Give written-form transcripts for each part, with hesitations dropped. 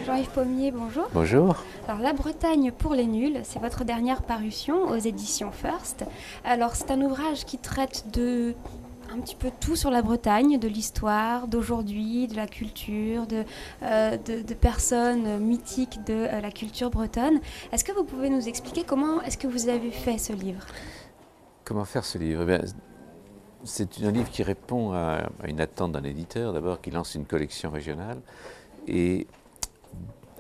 Jean-Yves Pommier, bonjour. Bonjour. Alors, La Bretagne pour les nuls, c'est votre dernière parution aux éditions First. Alors, c'est un ouvrage qui traite de un petit peu tout sur la Bretagne, de l'histoire, d'aujourd'hui, de la culture, de personnes mythiques de la culture bretonne. Est-ce que vous pouvez nous expliquer comment est-ce que vous avez fait ce livre ? Comment faire ce livre? C'est un livre qui répond à une attente d'un éditeur, d'abord, qui lance une collection régionale, et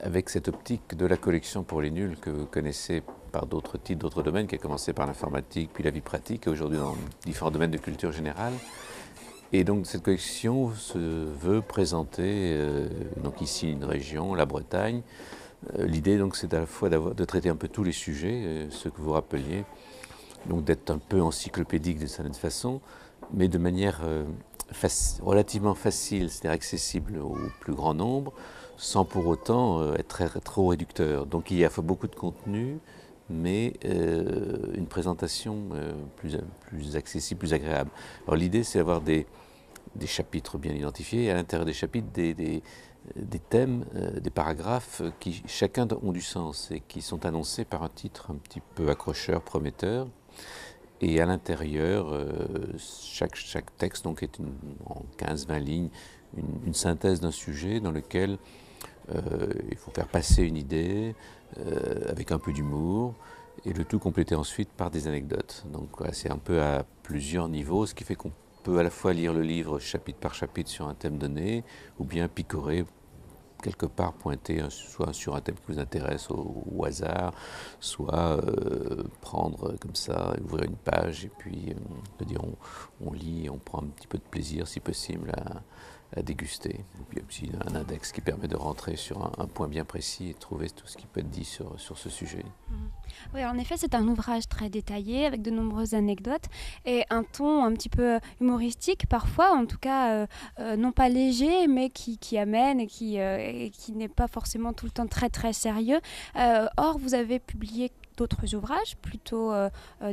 avec cette optique de la collection pour les nuls que vous connaissez par d'autres titres, d'autres domaines, qui a commencé par l'informatique, puis la vie pratique, et aujourd'hui dans différents domaines de culture générale. Et donc cette collection se veut présenter, donc ici une région, la Bretagne. L'idée donc c'est à la fois de traiter un peu tous les sujets, ceux que vous rappeliez, donc d'être un peu encyclopédique d'une certaine façon, mais de manière relativement facile, c'est-à-dire accessible au plus grand nombre, sans pour autant être trop réducteur. Donc il y a beaucoup de contenu, mais une présentation plus accessible, plus agréable. Alors l'idée c'est d'avoir des chapitres bien identifiés, et à l'intérieur des chapitres des thèmes, des paragraphes qui chacun ont du sens et qui sont annoncés par un titre un petit peu accrocheur, prometteur. Et à l'intérieur, chaque texte donc est en 15-20 lignes une synthèse d'un sujet dans lequel il faut faire passer une idée avec un peu d'humour et le tout complété ensuite par des anecdotes. Donc voilà, c'est un peu à plusieurs niveaux, ce qui fait qu'on peut à la fois lire le livre chapitre par chapitre sur un thème donné ou bien picorer quelque part, pointer soit sur un thème qui vous intéresse au hasard, soit prendre comme ça, ouvrir une page et puis on lit, on prend un petit peu de plaisir si possible à déguster. Et puis il y a aussi un index qui permet de rentrer sur un point bien précis et de trouver tout ce qui peut être dit sur ce sujet. Oui, en effet, c'est un ouvrage très détaillé avec de nombreuses anecdotes et un ton un petit peu humoristique parfois, en tout cas non pas léger, mais qui amène et qui n'est pas forcément tout le temps très très sérieux. Or, vous avez publié d'autres ouvrages plutôt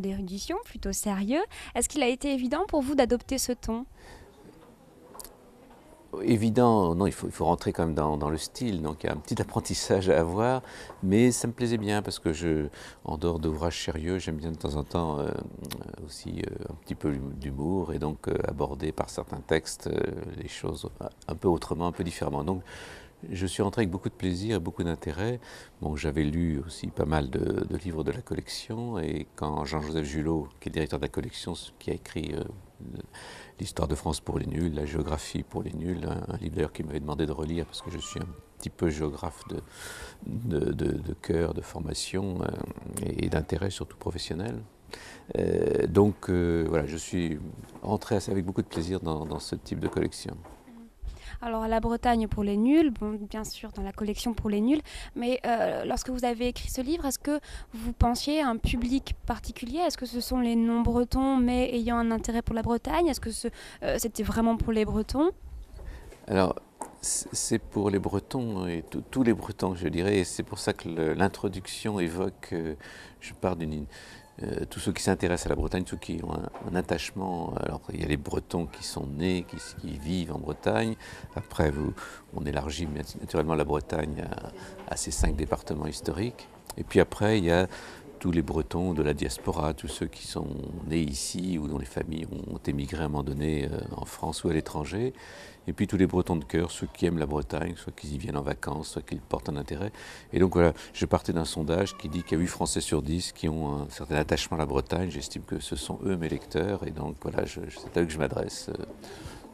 d'érudition, plutôt sérieux. Est-ce qu'il a été évident pour vous d'adopter ce ton ? Évident, non, il faut rentrer quand même dans le style, donc il y a un petit apprentissage à avoir, mais ça me plaisait bien parce que en dehors d'ouvrages sérieux, j'aime bien de temps en temps aussi un petit peu d'humour et donc aborder par certains textes les choses un peu autrement, un peu différemment. Donc je suis rentré avec beaucoup de plaisir et beaucoup d'intérêt. Bon, j'avais lu aussi pas mal de livres de la collection et quand Jean-Joseph Julot, qui est directeur de la collection, qui a écrit l'histoire de France pour les nuls, la géographie pour les nuls, un livre d'ailleurs qu'il m'avait demandé de relire parce que je suis un petit peu géographe de cœur, de formation et d'intérêt surtout professionnel. Donc voilà, je suis rentré avec beaucoup de plaisir dans ce type de collection. Alors, La Bretagne pour les nuls, bon, bien sûr dans la collection pour les nuls, mais lorsque vous avez écrit ce livre, est-ce que vous pensiez à un public particulier ? Est-ce que ce sont les non-bretons mais ayant un intérêt pour la Bretagne ? Est-ce que c'était vraiment pour les Bretons ? Alors, c'est pour les Bretons et tous les Bretons, je dirais, et c'est pour ça que l'introduction évoque, je pars tous ceux qui s'intéressent à la Bretagne, ceux qui ont un attachement. Alors, il y a les Bretons qui sont nés, qui vivent en Bretagne. Après, on élargit naturellement la Bretagne à ces 5 départements historiques. Et puis après, il y a tous les Bretons de la diaspora, tous ceux qui sont nés ici ou dont les familles ont émigré à un moment donné en France ou à l'étranger. Et puis tous les Bretons de cœur, ceux qui aiment la Bretagne, soit qu'ils y viennent en vacances, soit qu'ils portent un intérêt. Et donc voilà, je partais d'un sondage qui dit qu'il y a 8 Français sur 10 qui ont un certain attachement à la Bretagne. J'estime que ce sont eux mes lecteurs. Et donc voilà, c'est à eux que je m'adresse. Ça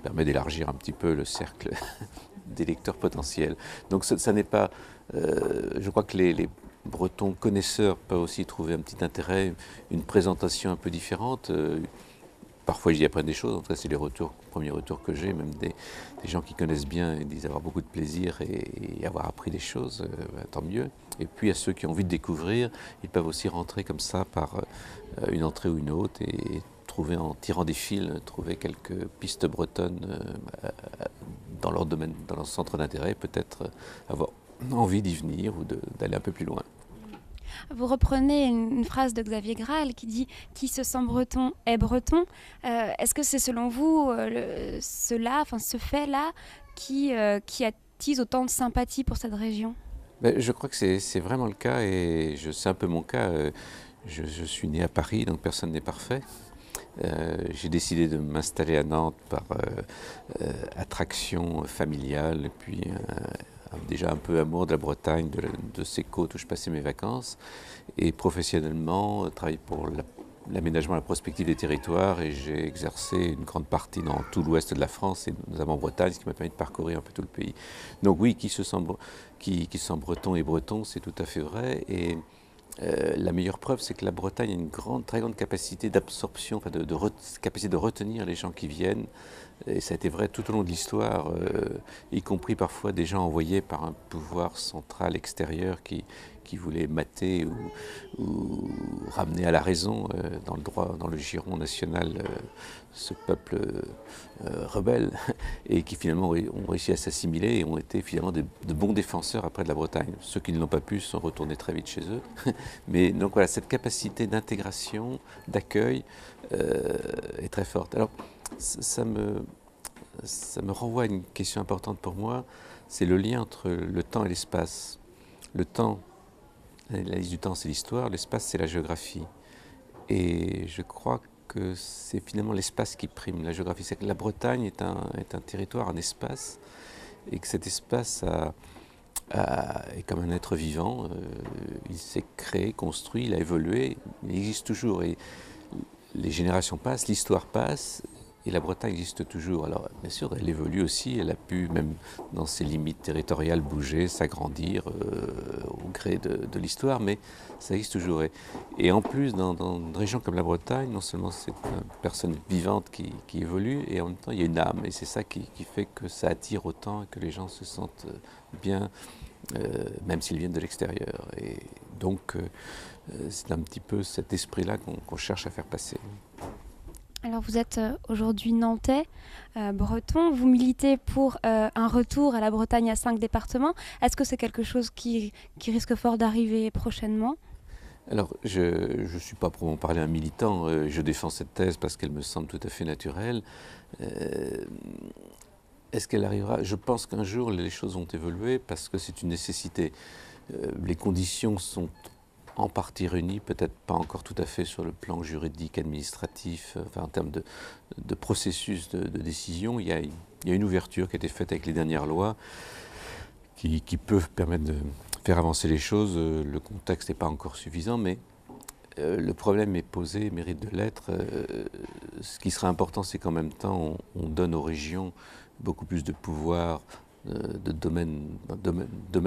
permet d'élargir un petit peu le cercle des lecteurs potentiels. Donc ça n'est pas... je crois que les Bretons connaisseurs peuvent aussi trouver un petit intérêt, une présentation un peu différente. Parfois, j'y apprends des choses. En tout cas, c'est les premiers retours que j'ai, même des gens qui connaissent bien et disent avoir beaucoup de plaisir et avoir appris des choses, tant mieux. Et puis, à ceux qui ont envie de découvrir, ils peuvent aussi rentrer comme ça par une entrée ou une autre et trouver, en tirant des fils, trouver quelques pistes bretonnes dans leur domaine, dans leur centre d'intérêt, peut-être avoir envie d'y venir ou d'aller un peu plus loin. Vous reprenez une phrase de Xavier Graal qui dit « Qui se sent breton est breton ». Est-ce que c'est selon vous ce fait-là qui attise autant de sympathie pour cette région ? Ben, je crois que c'est vraiment le cas et c'est un peu mon cas. Je suis né à Paris, donc personne n'est parfait. J'ai décidé de m'installer à Nantes par attraction familiale et puis déjà un peu amour de la Bretagne, de ces côtes où je passais mes vacances. Et professionnellement, travaillé pour l'aménagement et la prospective des territoires et j'ai exercé une grande partie dans tout l'ouest de la France et notamment en Bretagne, ce qui m'a permis de parcourir un peu tout le pays. Donc oui, qui se sent breton et breton, c'est tout à fait vrai. Et la meilleure preuve, c'est que la Bretagne a une très grande capacité d'absorption, enfin capacité de retenir les gens qui viennent. Et ça a été vrai tout au long de l'histoire, y compris parfois des gens envoyés par un pouvoir central extérieur qui voulait mater ou ramener à la raison dans le giron national ce peuple rebelle et qui finalement ont réussi à s'assimiler et ont été finalement de bons défenseurs après de la Bretagne. Ceux qui ne l'ont pas pu sont retournés très vite chez eux. Mais donc voilà, cette capacité d'intégration, d'accueil est très forte. Alors ça me renvoie à une question importante pour moi, c'est le lien entre le temps et l'espace. Le temps, l'analyse du temps, c'est l'histoire, l'espace, c'est la géographie. Et je crois que c'est finalement l'espace qui prime la géographie. C'est que la Bretagne est un territoire, un espace, et que cet espace est comme un être vivant. Il s'est créé, construit, il a évolué, il existe toujours. Et les générations passent, l'histoire passe, et la Bretagne existe toujours. Alors, bien sûr, elle évolue aussi, elle a pu, même dans ses limites territoriales, bouger, s'agrandir au gré de l'histoire, mais ça existe toujours. Et en plus, dans une région comme la Bretagne, non seulement c'est une personne vivante qui évolue, et en même temps, il y a une âme, et c'est ça qui fait que ça attire autant et que les gens se sentent bien, même s'ils viennent de l'extérieur. Et donc, c'est un petit peu cet esprit-là qu'on cherche à faire passer. Alors vous êtes aujourd'hui nantais, breton, vous militez pour un retour à la Bretagne à 5 départements. Est-ce que c'est quelque chose qui risque fort d'arriver prochainement ? Alors, je ne suis pas pour en parler un militant, je défends cette thèse parce qu'elle me semble tout à fait naturelle. Est-ce qu'elle arrivera ? Je pense qu'un jour les choses vont évoluer parce que c'est une nécessité. Les conditions sont en partie réunies, peut-être pas encore tout à fait sur le plan juridique, administratif, enfin en termes de processus de décision. Il y a une ouverture qui a été faite avec les dernières lois qui peuvent permettre de faire avancer les choses. Le contexte n'est pas encore suffisant, mais le problème est posé, mérite de l'être. Ce qui sera important, c'est qu'en même temps, on donne aux régions beaucoup plus de pouvoir, de domaines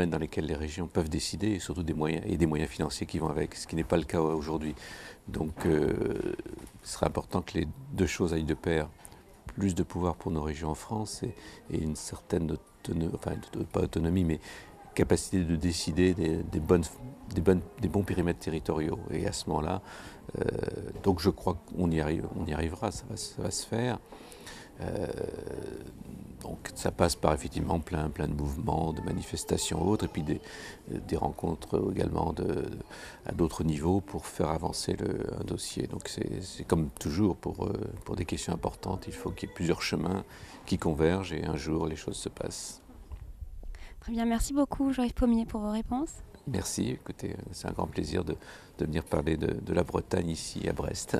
dans lesquels les régions peuvent décider, et surtout des moyens financiers qui vont avec, ce qui n'est pas le cas aujourd'hui. Donc, ce sera important que les deux choses aillent de pair. Plus de pouvoir pour nos régions en France et une certaine autonomie, enfin pas autonomie, mais capacité de décider des bons périmètres territoriaux. Et à ce moment-là, donc je crois qu'on y arrivera, ça va se faire. Donc ça passe par effectivement plein de mouvements, de manifestations autres, et puis des rencontres également à d'autres niveaux pour faire avancer un dossier. Donc c'est comme toujours pour des questions importantes, il faut qu'il y ait plusieurs chemins qui convergent et un jour les choses se passent. Très bien, merci beaucoup Jean-Yves Pommier pour vos réponses. Merci, écoutez, c'est un grand plaisir de venir parler de la Bretagne ici à Brest.